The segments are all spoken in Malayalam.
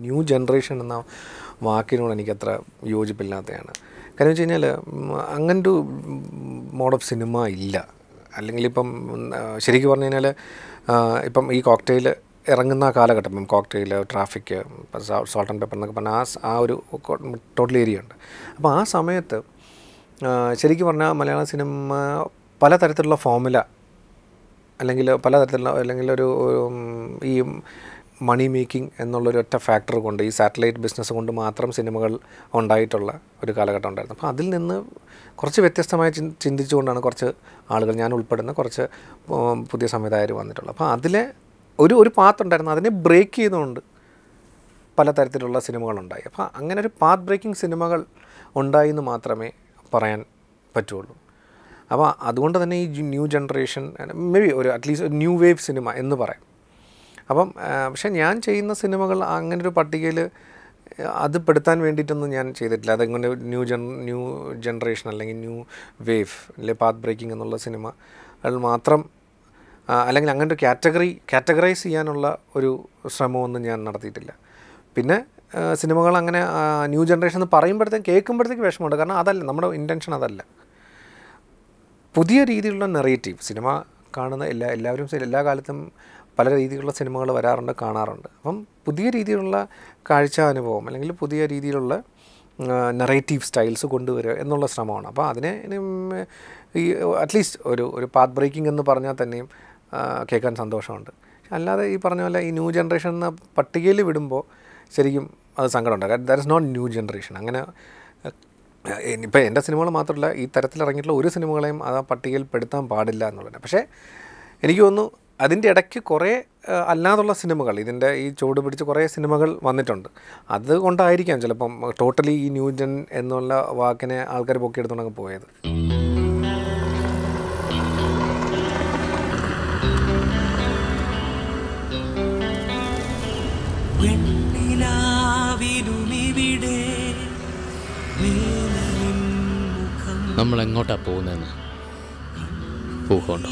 ന്യൂ ജനറേഷൻ എന്ന വാക്കിനോട് എനിക്കത്ര യോജിപ്പില്ലാത്തതാണ്. കാര്യം വെച്ച് കഴിഞ്ഞാൽ അങ്ങനൊരു മോഡ് ഓഫ് സിനിമ ഇല്ല. അല്ലെങ്കിൽ ഇപ്പം ശരിക്കും പറഞ്ഞു കഴിഞ്ഞാൽ ഇപ്പം ഈ കോക്ടെയിൽ ഇറങ്ങുന്ന കാലഘട്ടം, ഇപ്പം cocktail, traffic, salt and pepper എന്നൊക്കെ പറഞ്ഞാൽ ആ ഒരു ടോട്ടൽ ഏരിയ ഉണ്ട്. അപ്പോൾ ആ സമയത്ത് ശരിക്കും പറഞ്ഞാൽ മലയാള സിനിമ പലതരത്തിലുള്ള ഫോമുല അല്ലെങ്കിൽ പലതരത്തിലുള്ള അല്ലെങ്കിൽ ഒരു ഈ മണി മേക്കിംഗ് എന്നുള്ളൊരു ഒറ്റ ഫാക്ടർ കൊണ്ട്, ഈ സാറ്റലൈറ്റ് ബിസിനസ് കൊണ്ട് മാത്രം സിനിമകൾ ഉണ്ടായിട്ടുള്ള ഒരു കാലഘട്ടം ഉണ്ടായിരുന്നു. അപ്പോൾ അതിൽ നിന്ന് കുറച്ച് വ്യത്യസ്തമായി ചിന്തിച്ചുകൊണ്ടാണ് കുറച്ച് ആളുകൾ, ഞാൻ ഉൾപ്പെടുന്ന കുറച്ച് പുതിയ സംവിധായകർ വന്നിട്ടുള്ളത്. അപ്പോൾ അതിലെ ഒരു പാത്ത് ഉണ്ടായിരുന്നു, അതിനെ ബ്രേക്ക് ചെയ്തുകൊണ്ട് പലതരത്തിലുള്ള സിനിമകളുണ്ടായി. അപ്പോൾ അങ്ങനെ ഒരു പാത്ത് ബ്രേക്കിംഗ് സിനിമകൾ ഉണ്ടായി എന്ന് മാത്രമേ പറയാൻ പറ്റുള്ളൂ. അപ്പോൾ അതുകൊണ്ട് തന്നെ ഈ ന്യൂ ജനറേഷൻ മേ ബി ഒരു അറ്റ്ലീസ്റ്റ് ഒരു ന്യൂ വേവ് സിനിമ എന്ന് പറയാം. അപ്പം പക്ഷേ ഞാൻ ചെയ്യുന്ന സിനിമകൾ അങ്ങനൊരു പട്ടികയിൽ അത് പെടുത്താൻ വേണ്ടിയിട്ടൊന്നും ഞാൻ ചെയ്തിട്ടില്ല. അതങ്ങനെ ന്യൂ ജനറേഷൻ അല്ലെങ്കിൽ ന്യൂ വേവ് അല്ലെങ്കിൽ പാത്ത് ബ്രേക്കിംഗ് എന്നുള്ള സിനിമകൾ മാത്രം അല്ലെങ്കിൽ അങ്ങനെ ഒരു കാറ്റഗറൈസ് ചെയ്യാനുള്ള ഒരു ശ്രമമൊന്നും ഞാൻ നടത്തിയിട്ടില്ല. പിന്നെ സിനിമകൾ അങ്ങനെ ന്യൂ ജനറേഷൻ എന്ന് കേൾക്കുമ്പോഴത്തേക്ക് വിഷമമുണ്ട്. കാരണം അതല്ല നമ്മുടെ ഇൻറ്റൻഷൻ, അതല്ല. പുതിയ രീതിയിലുള്ള നെറേറ്റീവ് സിനിമ കാണുന്ന എല്ലാവരും എല്ലാ കാലത്തും പല രീതിയിലുള്ള സിനിമകൾ വരാറുണ്ട്, കാണാറുണ്ട്. അപ്പം പുതിയ രീതിയിലുള്ള കാഴ്ചാനുഭവം അല്ലെങ്കിൽ പുതിയ രീതിയിലുള്ള നെറേറ്റീവ് സ്റ്റൈൽസ് കൊണ്ടുവരിക എന്നുള്ള ശ്രമമാണ്. അപ്പോൾ അതിനെ ഈ അറ്റ്ലീസ്റ്റ് ഒരു പാത്ത് ബ്രേക്കിംഗ് എന്ന് പറഞ്ഞാൽ തന്നെയും കേൾക്കാൻ സന്തോഷമുണ്ട്. അല്ലാതെ ഈ പറഞ്ഞ പോലെ ഈ ന്യൂ ജനറേഷൻ എന്ന പട്ടികയിൽ വിടുമ്പോൾ ശരിക്കും അത് സങ്കടമുണ്ട്. കാരണം that is not new generation. അങ്ങനെ ഇപ്പോൾ എൻ്റെ സിനിമകൾ മാത്രമല്ല, ഈ തരത്തിലിറങ്ങിയിട്ടുള്ള ഒരു സിനിമകളെയും അത് ആ പട്ടികയിൽ പെടുത്താൻ പാടില്ല എന്നുള്ളത്. പക്ഷേ എനിക്ക് തോന്നുന്നു അതിൻ്റെ ഇടയ്ക്ക് കുറേ അല്ലാതുള്ള സിനിമകൾ, ഇതിൻ്റെ ഈ ചുവട് പിടിച്ച് കുറേ സിനിമകൾ വന്നിട്ടുണ്ട്. അതുകൊണ്ടായിരിക്കാം ചിലപ്പം ടോട്ടലി ഈ ന്യൂ ജൻ എന്നുള്ള വാക്കിനെ ആൾക്കാർ പൊക്കിയെടുത്തുകൊണ്ടങ്ങ് പോയത്. നമ്മൾ എങ്ങോട്ടാ പോകുന്നതെന്ന് പൂക്കോണ്ടോ?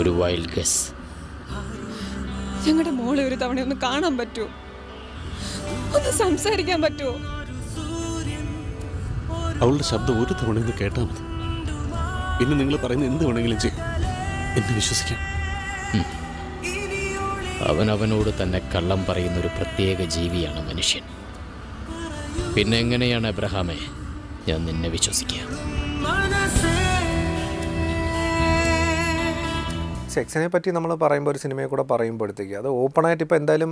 ഒരു വൈൽഡ് ഗസ്. ഞങ്ങളുടെ മോളെ ഒരു തവണ ഒന്ന് കാണാൻ പറ്റുമോ? ഒന്ന് സംസാരിക്കാൻ പറ്റുമോ? അവളുടെ ശബ്ദം ഒരു തവണ ഒന്ന് കേട്ടാൽ മതി. പിന്നെ നിങ്ങൾ പറയുന്ന എന്ത് വേണമെങ്കിലും ചെയ്യും, എന്നെ വിശ്വസിക്കാം. അവനവനോട് തന്നെ കള്ളം പറയുന്നൊരു പ്രത്യേക ജീവിയാണ് മനുഷ്യൻ. പിന്നെ എങ്ങനെയാണ് എബ്രഹാമേ ഞാൻ നിന്നെ വിശ്വസിക്കുക? സെക്സിനെ പറ്റി നമ്മൾ പറയുമ്പോൾ, ഒരു സിനിമയെ കൂടെ പറയുമ്പോഴത്തേക്ക് അത് ഓപ്പണായിട്ട് ഇപ്പോൾ എന്തായാലും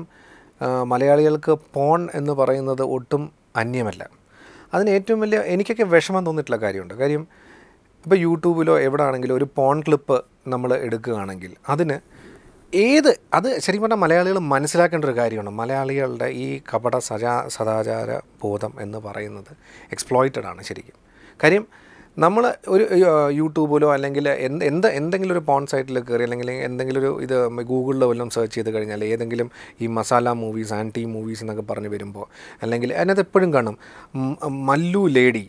മലയാളികൾക്ക് പോൺ എന്ന് പറയുന്നത് ഒട്ടും അന്യമല്ല. അതിന് ഏറ്റവും വലിയ എനിക്കൊക്കെ വിഷമം തോന്നിയിട്ടുള്ള കാര്യമുണ്ട്. കാര്യം ഇപ്പോൾ യൂട്യൂബിലോ എവിടെ ആണെങ്കിലും ഒരു പോൺ ക്ലിപ്പ് നമ്മൾ എടുക്കുകയാണെങ്കിൽ അത് ശരിക്കും പറഞ്ഞാൽ മലയാളികൾ മനസ്സിലാക്കേണ്ട ഒരു കാര്യമാണ്. മലയാളികളുടെ ഈ കപട സദാചാര ബോധം എന്ന് പറയുന്നത് എക്സ്പ്ലോയിറ്റഡ് ആണ് ശരിക്കും. കാര്യം നമ്മൾ ഒരു യൂട്യൂബിലോ അല്ലെങ്കിൽ എന്തെങ്കിലും ഒരു പോൺ സൈറ്റിൽ കയറി അല്ലെങ്കിൽ എന്തെങ്കിലും ഒരു ഇത് ഗൂഗിളിലോ വല്ലതും സെർച്ച് ചെയ്ത് കഴിഞ്ഞാൽ ഏതെങ്കിലും ഈ മസാല മൂവീസ്, ആൻറ്റി മൂവീസ് എന്നൊക്കെ പറഞ്ഞ് വരുമ്പോൾ, അല്ലെങ്കിൽ അതിനകത്ത് എപ്പോഴും കാണും മല്ലു ലേഡി,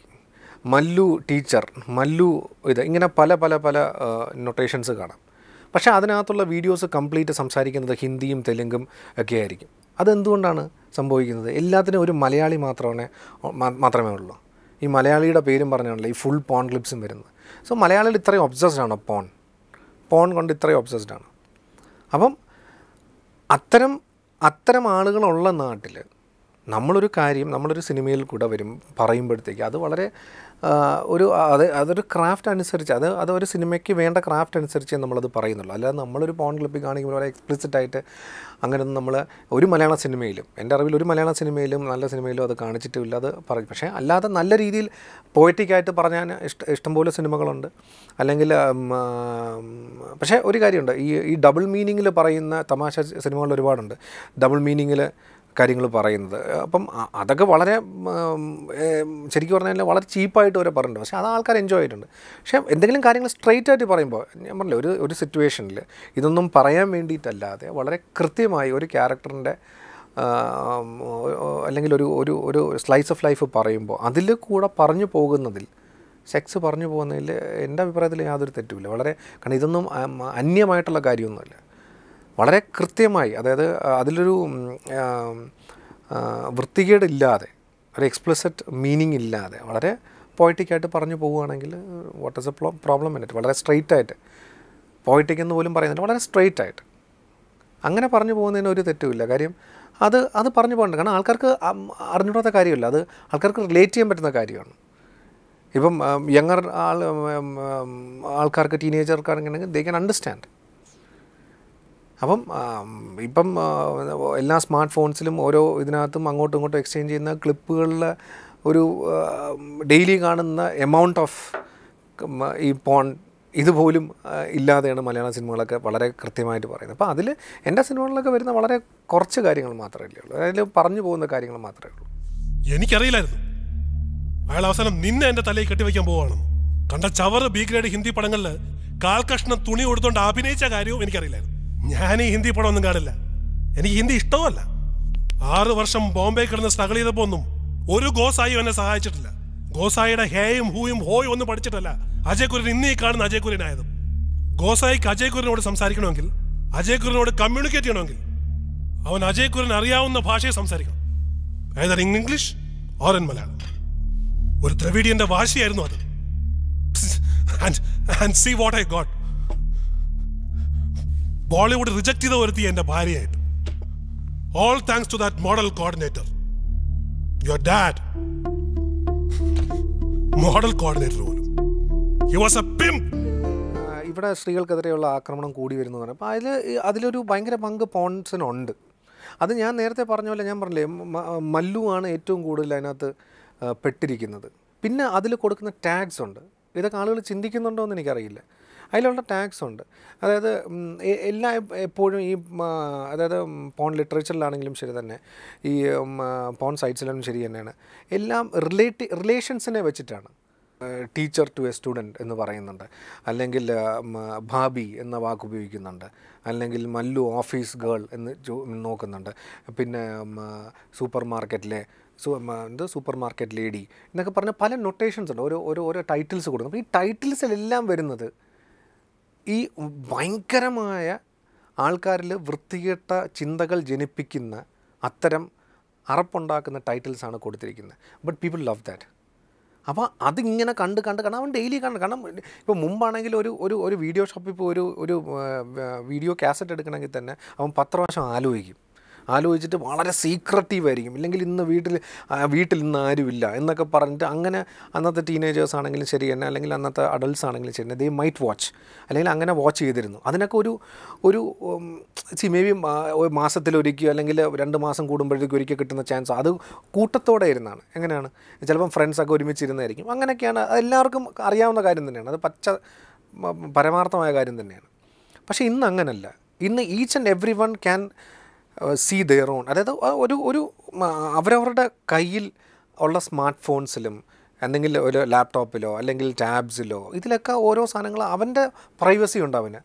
മല്ലു ടീച്ചർ, മല്ലു ഇങ്ങനെ പല പല പല നൊട്ടേഷൻസ് കാണാം. പക്ഷേ അതിനകത്തുള്ള വീഡിയോസ് കംപ്ലീറ്റ് സംസാരിക്കുന്നത് ഹിന്ദിയും തെലുങ്കും ഒക്കെ ആയിരിക്കും. അതെന്തുകൊണ്ടാണ് സംഭവിക്കുന്നത്? എല്ലാത്തിനും ഒരു മലയാളി മാത്രമേ ഉള്ളൂ. ഈ മലയാളിയുടെ പേരും പറഞ്ഞാണല്ലോ ഈ ഫുൾ പോൺ ക്ലിപ്സും വരുന്നത്. സോ മലയാളികൾ ഇത്രയും ഒബ്സസ്ഡ് ആണ്, പോൺ കൊണ്ട് ഇത്രയും ഒബ്സസ്ഡ് ആണ്. അപ്പം അത്തരം ആളുകളുള്ള നാട്ടിൽ നമ്മളൊരു സിനിമയിൽ കൂടെ പറയുമ്പോഴത്തേക്ക് അത് വളരെ അതൊരു ക്രാഫ്റ്റ് അനുസരിച്ച് അതൊരു സിനിമയ്ക്ക് വേണ്ട ക്രാഫ്റ്റ് അനുസരിച്ച് നമ്മളത് പറയുന്നുള്ളൂ. അല്ലാതെ നമ്മളൊരു പോൺ ക്ലിപ്പിൽ കാണിക്കുമ്പോൾ വളരെ എക്സ്പ്ലിസിറ്റായിട്ട് അങ്ങനെയൊന്നും നമ്മൾ ഒരു മലയാള സിനിമയിലും, എൻ്റെ അറിവിൽ ഒരു മലയാള സിനിമയിലും നല്ല സിനിമയിലും അത് കാണിച്ചിട്ടില്ല. അത് പറയും. പക്ഷേ അല്ലാതെ നല്ല രീതിയിൽ പോയറ്റിക്കായിട്ട് പറഞ്ഞാൽ ഇഷ്ടംപോലെ സിനിമകളുണ്ട്. അല്ലെങ്കിൽ പക്ഷേ ഒരു കാര്യമുണ്ട്, ഈ ഡബിൾ മീനിങ്ങിൽ പറയുന്ന തമാശ സിനിമകൾ ഒരുപാടുണ്ട്, ഡബിൾ മീനിങ്ങിൽ കാര്യങ്ങൾ പറയുന്നത്. അപ്പം അതൊക്കെ വളരെ ശരിക്കും പറഞ്ഞാൽ വളരെ ചീപ്പായിട്ട് വരെ പറഞ്ഞിട്ടുണ്ട്. പക്ഷേ അത് ആൾക്കാർ എൻജോയ് ചെയ്തിട്ടുണ്ട്. പക്ഷേ എന്തെങ്കിലും കാര്യങ്ങൾ സ്ട്രെയിറ്റ് ആയിട്ട് പറയുമ്പോൾ, ഞാൻ പറഞ്ഞില്ല, ഒരു സിറ്റുവേഷനിൽ ഇതൊന്നും പറയാൻ വേണ്ടിയിട്ടല്ലാതെ വളരെ കൃത്യമായി ഒരു ക്യാരക്ടറിൻ്റെ അല്ലെങ്കിൽ ഒരു സ്ലൈസ് ഓഫ് ലൈഫ് പറയുമ്പോൾ അതിൽ കൂടെ പറഞ്ഞു പോകുന്നതിൽ, സെക്സ് പറഞ്ഞു പോകുന്നതിൽ എൻ്റെ അഭിപ്രായത്തിൽ യാതൊരു തെറ്റുമില്ല. കാരണം ഇതൊന്നും അന്യമായിട്ടുള്ള കാര്യമൊന്നുമില്ല. വളരെ കൃത്യമായി, അതായത് അതിലൊരു വൃത്തികേടില്ലാതെ, ഒരു എക്സ്പ്ലിസിറ്റ് മീനിങ് ഇല്ലാതെ വളരെ പോയറ്റിക്കായിട്ട് പറഞ്ഞു പോവുകയാണെങ്കിൽ what is A problem in it? വളരെ സ്ട്രെയിറ്റ് ആയിട്ട്, പോയറ്റിക് എന്ന് പോലും പറയുന്നില്ല, വളരെ സ്ട്രെയിറ്റ് ആയിട്ട് അങ്ങനെ പറഞ്ഞു പോകുന്നതിന് ഒരു തെറ്റുമില്ല. കാര്യം അത് പറഞ്ഞു പോകണ്ട. കാരണം ആൾക്കാർക്ക് അറിഞ്ഞൂടാത്ത കാര്യമില്ല, അത് ആൾക്കാർക്ക് റിലേറ്റ് ചെയ്യാൻ പറ്റുന്ന കാര്യമാണ്. ഇപ്പം യങ്ങർ ആൾക്കാർക്ക്, ടീനേജർക്കാണെങ്കിൽ ദേ ക്യാൻ അണ്ടർസ്റ്റാൻഡ്. അപ്പം ഇപ്പം എല്ലാ സ്മാർട്ട് ഫോൺസിലും ഓരോ ഇതിനകത്തും അങ്ങോട്ടും ഇങ്ങോട്ടും എക്സ്ചേഞ്ച് ചെയ്യുന്ന ക്ലിപ്പുകളിൽ ഒരു ഡെയിലി കാണുന്ന എമൗണ്ട് ഓഫ് ഈ പോൺ ഇതുപോലും ഇല്ലാതെയാണ് മലയാള സിനിമകളൊക്കെ വളരെ കൃത്യമായിട്ട് പറയുന്നത്. അപ്പോൾ അതിൽ എൻ്റെ സിനിമകളിലൊക്കെ വരുന്ന വളരെ കുറച്ച് കാര്യങ്ങൾ മാത്രമേ ഉള്ളൂ, അതിൽ പറഞ്ഞു പോകുന്ന കാര്യങ്ങൾ മാത്രമേ ഉള്ളൂ. എനിക്കറിയില്ലായിരുന്നു അയാൾ അവസാനം നിന്നെ എൻ്റെ തലയിൽ കെട്ടിവെക്കാൻ പോവുകയാണെന്ന്. കണ്ട ചവറ് ബി ഗ്രേഡ് ഹിന്ദി പടങ്ങളിൽ കാൽക്കഷ്ണം തുണി കൊടുത്തോണ്ട് അഭിനയിച്ച കാര്യവും എനിക്കറിയില്ലായിരുന്നു. ഞാൻ ഈ ഹിന്ദി പടം ഒന്നും കാണില്ല, എനിക്ക് ഹിന്ദി ഇഷ്ടവുമല്ല. 6 വർഷം ബോംബെ കിടന്ന് സ്ട്രഗിൾ ചെയ്തപ്പോൾ ഒന്നും ഒരു ഗോസായും എന്നെ സഹായിച്ചിട്ടില്ല. ഗോസായിയുടെ ഹേയും ഹൂയും ഹോയും ഒന്നും പഠിച്ചിട്ടല്ല അജയ് കുര്യൻ ഇന്നീ കാണുന്ന അജയ് കുര്യനായതും. ഗോസായിക്ക് അജയ് കുര്യനോട് സംസാരിക്കണമെങ്കിൽ, അജയ് കുര്യനോട് കമ്മ്യൂണിക്കേറ്റ് ചെയ്യണമെങ്കിൽ അവൻ അജയ് കുര്യൻ അറിയാവുന്ന ഭാഷയെ സംസാരിക്കണം, either in English or in Malayalam. ഒരു ദ്രവിഡിയന്റെ വാശിയായിരുന്നു അത്. And see what I got. Bollywood reject ചെയ്ത ഒരുത്തി എൻ്റെ ഭാര്യയായിട്ട്. All thanks to that model coordinator. Your dad. Model coordinator പോലും. He was a pimp. ഇവിടെ സ്ത്രീകൾക്കെതിരെയുള്ള ആക്രമണം കൂടി വരുന്നതാണ്. അപ്പോൾ അതിലൊരു ഭയങ്കര പങ്ക് പോൺസിനുണ്ട്. അത് ഞാൻ നേരത്തെ പറഞ്ഞ പോലെ, ഞാൻ പറഞ്ഞില്ലേ, മല്ലു ആണ് ഏറ്റവും കൂടുതൽ അതിനകത്ത് പെട്ടിരിക്കുന്നത്. പിന്നെ അതിൽ കൊടുക്കുന്ന ടാഗ്സ് ഉണ്ട്. ഇതൊക്കെ ആളുകൾ ചിന്തിക്കുന്നുണ്ടോ എന്ന് എനിക്കറിയില്ല. അതിലുള്ള ടാഗ്സ് ഉണ്ട്. അതായത് എപ്പോഴും ഈ അതായത് പോൺ ലിറ്ററേച്ചറിലാണെങ്കിലും ശരി തന്നെ, ഈ പോൺ സൈറ്റ്സിലാണെങ്കിലും ശരി തന്നെയാണ്, എല്ലാം റിലേഷൻസിനെ വെച്ചിട്ടാണ്. ടീച്ചർ ടു എ സ്റ്റുഡൻറ്റ് എന്ന് പറയുന്നുണ്ട്, അല്ലെങ്കിൽ ഭാബി എന്ന വാക്ക് ഉപയോഗിക്കുന്നുണ്ട്, അല്ലെങ്കിൽ മല്ലു ഓഫീസ് ഗേൾ എന്ന് നോക്കുന്നുണ്ട്, പിന്നെ സൂപ്പർ മാർക്കറ്റിലെ സൂപ്പർ മാർക്കറ്റ് ലേഡി എന്നൊക്കെ പറഞ്ഞ പല നൊട്ടേഷൻസ് ഉണ്ട്, ഓരോ ടൈറ്റിൽസ് കൊടുക്കും. അപ്പോൾ ഈ ടൈറ്റിൽസിലെല്ലാം വരുന്നത് ഈ ഭയങ്കരമായ ആൾക്കാരിൽ വൃത്തികെട്ട ചിന്തകൾ ജനിപ്പിക്കുന്ന അത്തരം അറപ്പുണ്ടാക്കുന്ന ടൈറ്റിൽസാണ് കൊടുത്തിരിക്കുന്നത്. But people love that. അപ്പോൾ അതിങ്ങനെ കണ്ട് കാരണം അവൻ ഡെയിലി കാണും. കാരണം ഇപ്പോൾ മുമ്പാണെങ്കിൽ ഒരു വീഡിയോ ഷോപ്പിൽ ഇപ്പോൾ ഒരു വീഡിയോ കാസറ്റ് എടുക്കണമെങ്കിൽ തന്നെ അവൻ 10 പ്രാവശ്യം ആലോചിച്ചിട്ട് വളരെ സീക്രട്ടീവായിരിക്കും. ഇല്ലെങ്കിൽ ഇന്ന് വീട്ടിൽ ഇന്ന് ആരുമില്ല എന്നൊക്കെ പറഞ്ഞിട്ട് അങ്ങനെ അന്നത്തെ ടീനേജേഴ്സ് ആണെങ്കിലും ശരി തന്നെ, അല്ലെങ്കിൽ അന്നത്തെ അഡൾട്ട്സ് ആണെങ്കിലും ശരി തന്നെ, ദേ മൈറ്റ് വാച്ച്, അല്ലെങ്കിൽ അങ്ങനെ വാച്ച് ചെയ്തിരുന്നു. അതിനൊക്കെ ഒരു മേ ബി മാസത്തിലൊരിക്കൽ അല്ലെങ്കിൽ 2 മാസം കൂടുമ്പോഴേക്കും ഒരിക്കൽ കിട്ടുന്ന ചാൻസ്, അത് കൂട്ടത്തോടെ ഇരുന്നാണ്. എങ്ങനെയാണ്, ചിലപ്പം ഫ്രണ്ട്സൊക്കെ ഒരുമിച്ചിരുന്നായിരിക്കും. അങ്ങനെയൊക്കെയാണ്, എല്ലാവർക്കും അറിയാവുന്ന കാര്യം തന്നെയാണ്, അത് പരമാർത്ഥമായ കാര്യം തന്നെയാണ്. പക്ഷേ ഇന്ന് അങ്ങനല്ല. ഇന്ന് each and every one can see their own. അതായത് ഒരു അവരവരുടെ കയ്യിൽ ഉള്ള സ്മാർട്ട് ഫോൺസിലും അല്ലെങ്കിൽ ഒരു ലാപ്ടോപ്പിലോ അല്ലെങ്കിൽ ടാബ്സിലോ ഇതിലൊക്കെ ഓരോ സാധനങ്ങൾ, അവൻ്റെ പ്രൈവസി ഉണ്ട്.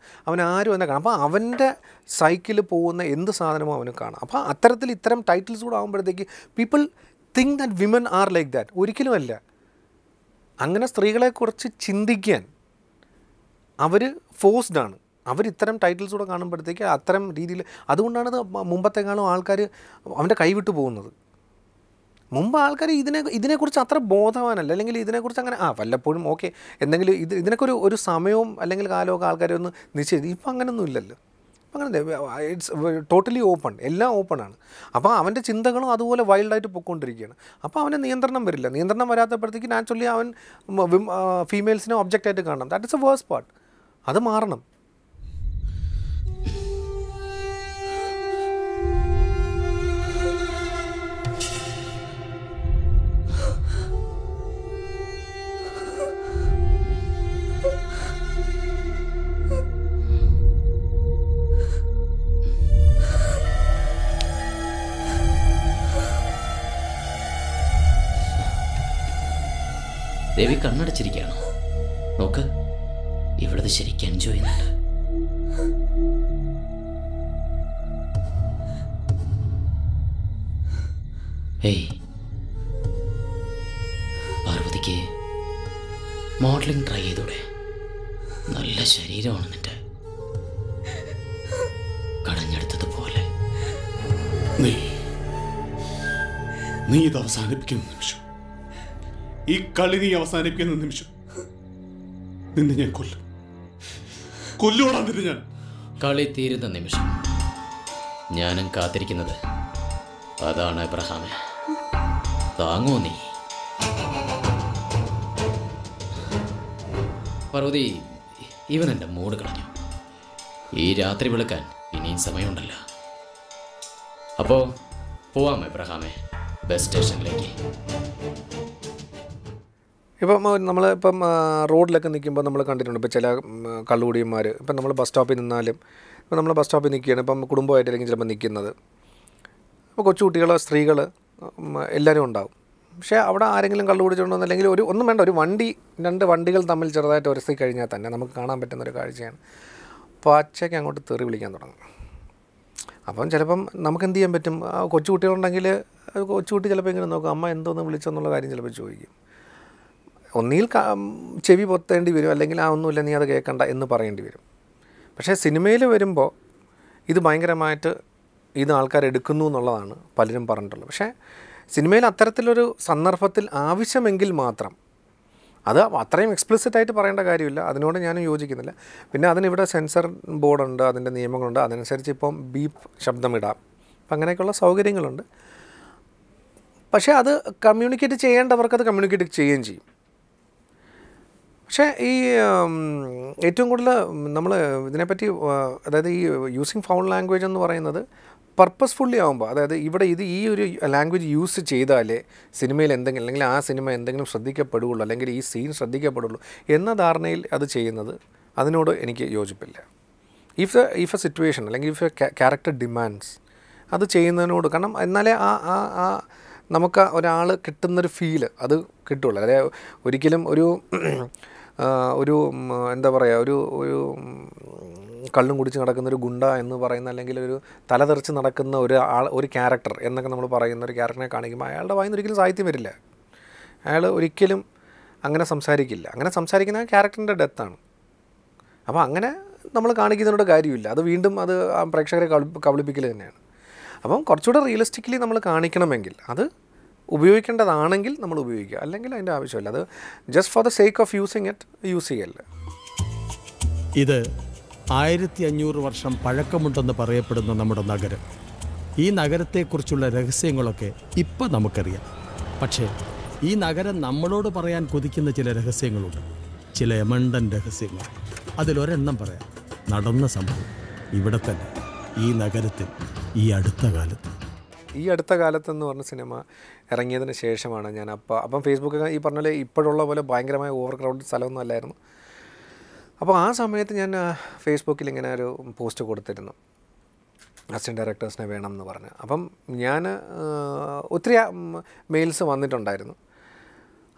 അവൻ ആരും എന്നെ കാണാം. അപ്പോൾ അവൻ്റെ സൈക്കിളിൽ പോകുന്ന എന്ത് സാധനമോ അവന് കാണാം. അപ്പോൾ അത്തരത്തിൽ ഇത്തരം ടൈറ്റിൽസ് കൂടെ ആകുമ്പോഴത്തേക്ക് people think that women are like that. ഒരിക്കലുമല്ല. അങ്ങനെ സ്ത്രീകളെക്കുറിച്ച് ചിന്തിക്കാൻ അവർ ഫോഴ്സ്ഡാണ്. ഇത്തരം ടൈറ്റിൽസ് കൂടെ കാണുമ്പോഴത്തേക്ക് അത്തരം രീതിയിൽ, അതുകൊണ്ടാണ് മുമ്പത്തെക്കാളും ആൾക്കാർ അവൻ്റെ കൈവിട്ടു പോകുന്നത്. മുമ്പ് ആൾക്കാർ ഇതിനെക്കുറിച്ച് അത്ര ബോധവാനല്ല, അല്ലെങ്കിൽ ഇതിനെക്കുറിച്ച് അങ്ങനെ വല്ലപ്പോഴും ഓക്കെ എന്തെങ്കിലും ഇതിനൊക്കെ ഒരു സമയവും അല്ലെങ്കിൽ കാലമൊക്കെ ആൾക്കാരെ ഒന്ന് നിശ്ചയിച്ചു. ഇപ്പം അങ്ങനെയൊന്നും ഇല്ലല്ലോ. അപ്പം അങ്ങനെ ഇറ്റ്സ് ടോട്ടലി ഓപ്പൺ, എല്ലാം ഓപ്പണാണ്. അപ്പോൾ അവൻ്റെ ചിന്തകളും അതുപോലെ വൈൽഡായിട്ട് പൊയ്ക്കൊണ്ടിരിക്കുകയാണ്. അപ്പോൾ അവന് നിയന്ത്രണം വരില്ല. നിയന്ത്രണം വരാത്തപ്പോഴത്തേക്ക് നാച്ചുറലി അവൻ ഫീമെയിൽസിനെ ഒബ്ജക്റ്റായിട്ട് കാണണം. That is a worse part. അത് മാറണം. ദേവി കണ്ണടച്ചിരിക്കുകയാണോ? നോക്ക്, ഇവിടത് ശരിക്കും എൻജോയ് ചെയ്യുന്നുണ്ട്. ഏയ്, പാർവതിക്ക് മോഡലിംഗ് ട്രൈ ചെയ്തൂടെ? നല്ല ശരീരമാണ് നിന്റെ. കടഞ്ഞ നീ ഇത് അവസാനിപ്പിക്കുന്ന നിമിഷം, ഈ കളി നീ അവസാനിപ്പിക്കുന്ന നിമിഷം നിന്നെ ഞാൻ കൊല്ലുവാടാ നിന്നെ ഞാൻ. കളി തീരുന്ന നിമിഷം ഞാനും കാത്തിരിക്കുന്നത് അതാണ് എബ്രഹാമേ. താങ്ങോ നീ? പാർവതി, ഇവൻ എൻ്റെ മൂഡ് കളഞ്ഞു. ഈ രാത്രി വിളിക്കാൻ ഇനിയും സമയമുണ്ടല്ലോ. അപ്പോൾ പോവാം എബ്രഹാമേ, ബസ് സ്റ്റേഷനിലേക്ക്. ഇപ്പം നമ്മളിപ്പം റോഡിലൊക്കെ നിൽക്കുമ്പോൾ നമ്മൾ കണ്ടിട്ടുണ്ട്. ഇപ്പോൾ ചില കള്ളുകുടിയന്മാർ ഇപ്പം നമ്മൾ ബസ് സ്റ്റോപ്പിൽ നിന്നാലും ഇപ്പം നമ്മൾ ബസ് സ്റ്റോപ്പിൽ നിൽക്കുകയാണ്, ഇപ്പം കുടുംബമായിട്ടായിരിക്കും ചിലപ്പോൾ നിൽക്കുന്നത്. അപ്പോൾ കൊച്ചുകുട്ടികൾ, സ്ത്രീകൾ എല്ലാവരും ഉണ്ടാവും. പക്ഷേ അവിടെ ആരെങ്കിലും കള്ളു കുടിച്ചിട്ടുണ്ടോ അല്ലെങ്കിൽ ഒന്നും വേണ്ട, ഒരു രണ്ട് വണ്ടികൾ തമ്മിൽ ചെറുതായിട്ട് ഉരസി കഴിഞ്ഞാൽ തന്നെ നമുക്ക് കാണാൻ പറ്റുന്നൊരു കാഴ്ചയാണ്. പച്ചയ്ക്ക് അങ്ങോട്ട് തെറി വിളിക്കാൻ തുടങ്ങും. അപ്പം ചിലപ്പം നമുക്ക് എന്ത് ചെയ്യാൻ പറ്റും? കൊച്ചുകുട്ടികളുണ്ടെങ്കിൽ കൊച്ചുകുട്ടി ചിലപ്പോൾ ഇങ്ങനെ നോക്കും, അമ്മ എന്തോന്ന് വിളിച്ചെന്നുള്ള കാര്യം ചിലപ്പോൾ ചോദിക്കും. ഒന്നിൽ ചെവി പൊത്തേണ്ടി വരും, അല്ലെങ്കിൽ ഒന്നുമില്ല നീ അത് കേൾക്കണ്ട എന്ന് പറയേണ്ടി വരും. പക്ഷേ സിനിമയിൽ വരുമ്പോൾ ഇത് ഭയങ്കരമായിട്ട് ആൾക്കാർ എടുക്കുന്നു എന്നുള്ളതാണ് പലരും പറഞ്ഞിട്ടുള്ളത്. പക്ഷേ സിനിമയിൽ അത്തരത്തിലൊരു സന്ദർഭത്തിൽ ആവശ്യമെങ്കിൽ മാത്രം, അത് അത്രയും എക്സ്പ്ലിസിറ്റായിട്ട് പറയേണ്ട കാര്യമില്ല, അതിനോട് ഞാനും യോജിക്കുന്നില്ല. പിന്നെ അതിനിവിടെ സെൻസർ ബോർഡുണ്ട്, അതിൻ്റെ നിയമങ്ങളുണ്ട്, അതനുസരിച്ച് ഇപ്പം ബീപ്പ് ശബ്ദമിടാം, അപ്പം അങ്ങനെയൊക്കെയുള്ള സൗകര്യങ്ങളുണ്ട്. പക്ഷേ അത് കമ്മ്യൂണിക്കേറ്റ് ചെയ്യേണ്ടവർക്കത് കമ്മ്യൂണിക്കേറ്റ് ചെയ്യുകയും ചെയ്യും. പക്ഷേ ഈ ഏറ്റവും കൂടുതൽ നമ്മൾ ഇതിനെപ്പറ്റി, അതായത് ഈ യൂസിങ് ഫൗൾ ലാംഗ്വേജ് എന്ന് പറയുന്നത് പർപ്പസ്ഫുള്ളി ആകുമ്പോൾ, അതായത് ഇവിടെ ഈ ഒരു ലാംഗ്വേജ് യൂസ് ചെയ്താലേ സിനിമയിൽ എന്തെങ്കിലും, അല്ലെങ്കിൽ ആ സിനിമ എന്തെങ്കിലും ശ്രദ്ധിക്കപ്പെടുകയുള്ളൂ, അല്ലെങ്കിൽ ഈ സീൻ ശ്രദ്ധിക്കപ്പെടുള്ളൂ എന്ന ധാരണയിൽ അത് ചെയ്യുന്നത്, അതിനോട് എനിക്ക് യോജിപ്പില്ല. ഇഫ് എ സിറ്റുവേഷൻ അല്ലെങ്കിൽ ഇഫ് എ ക്യാരക്ടർ ഡിമാൻഡ്സ് അത് ചെയ്യുന്നതിനോട്, കാരണം എന്നാലേ നമുക്ക് ഒരാൾ കിട്ടുന്നൊരു ഫീല് അത് കിട്ടുള്ളൂ. അതായത് ഒരിക്കലും ഒരു എന്താ പറയുക, ഒരു കള്ളും കുടിച്ച് നടക്കുന്നൊരു ഗുണ്ട എന്ന് പറയുന്ന, അല്ലെങ്കിൽ ഒരു തലതെറിച്ച് നടക്കുന്ന ഒരു ക്യാരക്ടർ എന്നൊക്കെ നമ്മൾ പറയുന്ന ഒരു ക്യാരക്ടറിനെ കാണിക്കുമ്പോൾ അയാളുടെ വായിന്ന് ഒരിക്കലും സാഹിത്യം വരില്ല. അയാൾ ഒരിക്കലും അങ്ങനെ സംസാരിക്കില്ല. അങ്ങനെ സംസാരിക്കുന്ന ക്യാരക്ടറിൻ്റെ ഡെത്താണ്. അപ്പോൾ അങ്ങനെ നമ്മൾ കാണിക്കുന്നതിനോട് കാര്യമില്ല. അത് വീണ്ടും അത് പ്രേക്ഷകരെ കബളിപ്പിക്കൽ തന്നെയാണ്. അപ്പം കുറച്ചുകൂടെ റിയലിസ്റ്റിക്കലി നമ്മൾ കാണിക്കണമെങ്കിൽ അത് ഉപയോഗിക്കേണ്ടതാണെങ്കിൽ നമ്മൾ ഉപയോഗിക്കുക, അല്ലെങ്കിൽ അതിൻ്റെ ആവശ്യമില്ല. അത് just for the sake of using it use ചെയ്യല്ല. ഇത് 1500 വർഷം പഴക്കമുണ്ടെന്ന് പറയപ്പെടുന്ന നമ്മുടെ നഗരം. ഈ നഗരത്തെക്കുറിച്ചുള്ള രഹസ്യങ്ങളൊക്കെ ഇപ്പം നമുക്കറിയാം. പക്ഷേ ഈ നഗരം നമ്മളോട് പറയാൻ കൊതിക്കുന്ന ചില രഹസ്യങ്ങളുണ്ട്, ചില എമണ്ടൻ രഹസ്യങ്ങൾ. അതിലൊരെണ്ണം പറയാം. നടന്ന സംഭവം ഇവിടെ തന്നെ, ഈ നഗരത്തിൽ, ഈ അടുത്ത കാലത്തെന്ന് പറഞ്ഞ സിനിമ ഇറങ്ങിയതിന് ശേഷമാണ് ഞാൻ അപ്പം ഫേസ്ബുക്കൊക്കെ ഈ പറഞ്ഞ പോലെ ഇപ്പോഴുള്ള പോലെ ഭയങ്കരമായ ഓവർ ക്രൗഡഡ് സ്ഥലമൊന്നും അല്ലായിരുന്നു. അപ്പോൾ ആ സമയത്ത് ഞാൻ ഫേസ്ബുക്കിൽ ഇങ്ങനെ ഒരു പോസ്റ്റ് കൊടുത്തിരുന്നു, അസിസ്റ്റൻറ്റ് ഡയറക്ടേഴ്സിനെ വേണം എന്ന് പറഞ്ഞ്. അപ്പം ഞാൻ ഒത്തിരി മെയിൽസ് വന്നിട്ടുണ്ടായിരുന്നു.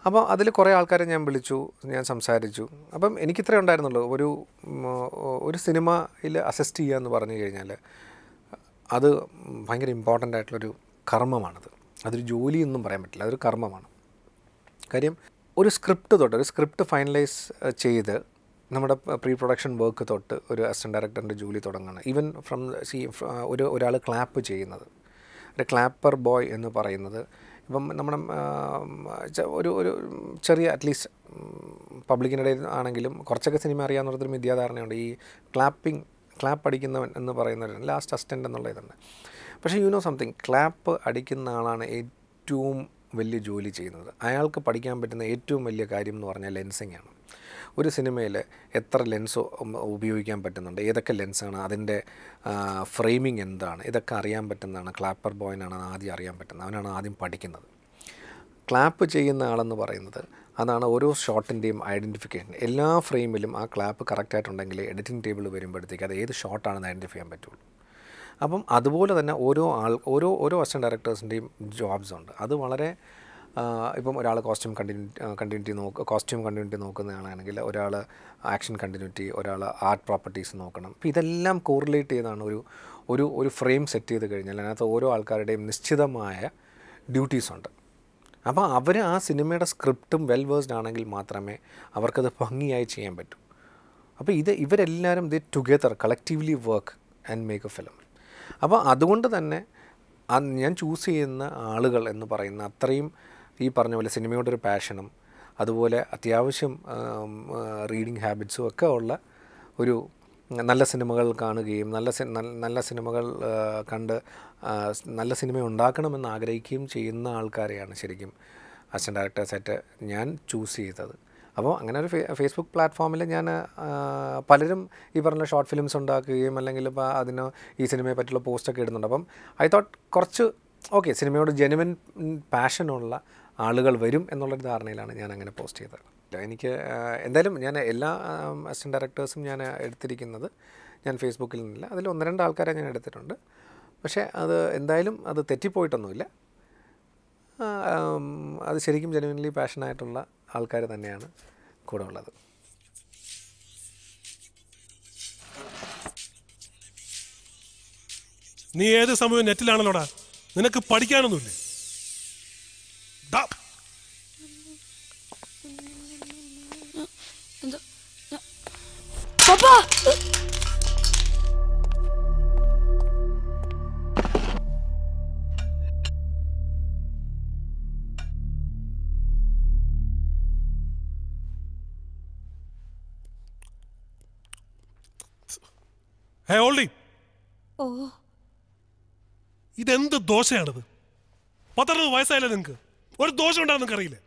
അപ്പോൾ അതിൽ കുറേ ആൾക്കാരെ ഞാൻ വിളിച്ചു, ഞാൻ സംസാരിച്ചു. അപ്പം എനിക്കിത്രേ ഉണ്ടായിരുന്നുള്ളൂ, ഒരു സിനിമയിൽ അസിസ്റ്റ് ചെയ്യുക എന്ന് പറഞ്ഞു കഴിഞ്ഞാൽ അത് ഭയങ്കര ഇമ്പോർട്ടൻ്റ് ആയിട്ടുള്ളൊരു കർമ്മമാണത്. അതൊരു ജോലിയൊന്നും പറയാൻ പറ്റില്ല, അതൊരു കർമ്മമാണ്. കാര്യം ഒരു സ്ക്രിപ്റ്റ് ഫൈനലൈസ് ചെയ്ത് നമ്മുടെ പ്രീ പ്രൊഡക്ഷൻ വർക്ക് തൊട്ട് ഒരു അസിസ്റ്റൻറ്റ് ഡയറക്ടറിൻ്റെ ജോലി തുടങ്ങുകയാണ്. ഈവൻ ഒരാൾ ക്ലാപ്പ് ചെയ്യുന്നത്, ഒരു ക്ലാപ്പർ ബോയ് എന്ന് പറയുന്നത്, ഇപ്പം നമ്മുടെ ഒരു ചെറിയ അറ്റ്ലീസ്റ്റ് പബ്ലിക്കിനിടയിൽ ആണെങ്കിലും കുറച്ചൊക്കെ സിനിമ അറിയാവുന്നൊരു മിഥ്യാധാരണയുണ്ട്. ഈ ക്ലാപ്പ് അടിക്കുന്നവൻ എന്ന് പറയുന്നവരാണ് ലാസ്റ്റ് അസിസ്റ്റൻ്റ് എന്നുള്ള ഇതുണ്ട്. പക്ഷേ സംതിങ്, ക്ലാപ്പ് അടിക്കുന്ന ആളാണ് ഏറ്റവും വലിയ ജോലി ചെയ്യുന്നത്. അയാൾക്ക് പഠിക്കാൻ പറ്റുന്ന ഏറ്റവും വലിയ കാര്യം എന്ന് പറഞ്ഞാൽ ലെൻസിങ് ആണ്. ഒരു സിനിമയിൽ എത്ര ലെൻസ് ഉപയോഗിക്കാൻ പറ്റുന്നുണ്ട്, ഏതൊക്കെ ലെൻസാണ്, അതിൻ്റെ ഫ്രെയിമിങ് എന്താണ്, ഇതൊക്കെ അറിയാൻ പറ്റുന്നതാണ് ക്ലാപ്പർ ബോയിനാണ് ആദ്യം അറിയാൻ പറ്റുന്നത്. അവനാണ് ആദ്യം പഠിക്കുന്നത്. ക്ലാപ്പ് ചെയ്യുന്ന ആളെന്ന് പറയുന്നത് അതാണ് ഓരോ ഷോട്ടിൻ്റെയും ഐഡൻറ്റിഫിക്കേഷൻ. എല്ലാ ഫ്രെയിമിലും ആ ക്ലാപ്പ് കറക്റ്റായിട്ടുണ്ടെങ്കിൽ എഡിറ്റിംഗ് ടേബിൾ വരുമ്പോഴത്തേക്ക് അത് ഏത് ഷോട്ടാണെന്ന് ഐഡൻറ്റിഫൈ ചെയ്യാൻ പറ്റുള്ളൂ. അപ്പം അതുപോലെ തന്നെ ഓരോ അസിസ്റ്റൻറ്റ് ഡയറക്ടേഴ്സിൻ്റെയും ജോബ്സ് ഉണ്ട്. അത് വളരെ ഇപ്പം ഒരാൾ കോസ്റ്റ്യൂം കണ്ടിന്യൂറ്റി നോക്കുന്ന ആളാണെങ്കിൽ, ഒരാൾ ആക്ഷൻ കണ്ടിന്യൂറ്റി, ഒരാൾ ആർട്ട് പ്രോപ്പർട്ടീസ് നോക്കണം. അപ്പോൾ ഇതെല്ലാം കോറിലേറ്റ് ചെയ്താണ് ഒരു ഫ്രെയിം സെറ്റ് ചെയ്ത് കഴിഞ്ഞാൽ അതിനകത്ത് ഓരോ ആൾക്കാരുടെയും നിശ്ചിതമായ ഡ്യൂട്ടീസ് ഉണ്ട്. അപ്പോൾ അവർ ആ സിനിമയുടെ സ്ക്രിപ്റ്റും വെൽ വേഴ്സ്ഡ് ആണെങ്കിൽ മാത്രമേ അവർക്കത് ഭംഗിയായി ചെയ്യാൻ പറ്റൂ. അപ്പോൾ ഇവരെല്ലാവരും together collectively work and make A film. അപ്പോൾ അതുകൊണ്ട് തന്നെ ഞാൻ ചൂസ് ചെയ്യുന്ന ആളുകൾ എന്ന് പറയുന്ന അത്രയും ഈ പറഞ്ഞ പോലെ സിനിമയോടൊരു പാഷനും അതുപോലെ അത്യാവശ്യം റീഡിങ് ഹാബിറ്റ്സും ഒക്കെ ഉള്ള ഒരു നല്ല സിനിമകൾ കാണുകയും നല്ല സിനിമകൾ കണ്ട് നല്ല സിനിമ ഉണ്ടാക്കണമെന്ന് ആഗ്രഹിക്കുകയും ചെയ്യുന്ന ആൾക്കാരെയാണ് ശരിക്കും അസിസ്റ്റൻ്റ് ഡയറക്ടേഴ്സായിട്ട് ഞാൻ ചൂസ് ചെയ്തത്. അപ്പോൾ അങ്ങനെ ഒരു ഫേസ്ബുക്ക് പ്ലാറ്റ്ഫോമിൽ ഞാൻ പലരും ഈ പറഞ്ഞ ഷോർട്ട് ഫിലിംസ് ഉണ്ടാക്കുകയും അല്ലെങ്കിൽ ഇപ്പോൾ അതിന് ഈ സിനിമയെ പറ്റിയുള്ള പോസ്റ്റൊക്കെ ഇടുന്നുണ്ട്. അപ്പം ഐ തോട്ട് കുറച്ച് ഓക്കെ സിനിമയോട് ജെനുവിൻ പാഷനുള്ള ആളുകൾ വരും എന്നുള്ളൊരു ധാരണയിലാണ് ഞാൻ അങ്ങനെ പോസ്റ്റ് ചെയ്തത്. എനിക്ക് എന്തായാലും ഞാൻ എല്ലാ അസിസ്റ്റൻ്റ് ഡയറക്ടേഴ്സും ഞാൻ എടുത്തിരിക്കുന്നത് ഞാൻ ഫേസ്ബുക്കിൽ നിന്നില്ല. അതിൽ 1-2 ആൾക്കാരെ ഞാൻ എടുത്തിട്ടുണ്ട്. പക്ഷേ അത് എന്തായാലും അത് തെറ്റിപ്പോയിട്ടൊന്നുമില്ല. അത് ശരിക്കും ജെനുവിൻലി പാഷനായിട്ടുള്ള ആൾക്കാർ തന്നെയാണ് കൂടെ ഉള്ളത്. നീ ഏത് സമയവും നെറ്റിലാണല്ലോടാ, നിനക്ക് പഠിക്കാനൊന്നുമില്ലേ? ഹേ ഓൾഡി, ഇതെന്ത് ദോശയാണിത്? 12 വയസ്സായില്ലേ നിങ്ങൾക്ക്? ഒരു ദോശ ഉണ്ടാകുന്ന നിനക്കറിയില്ലേ?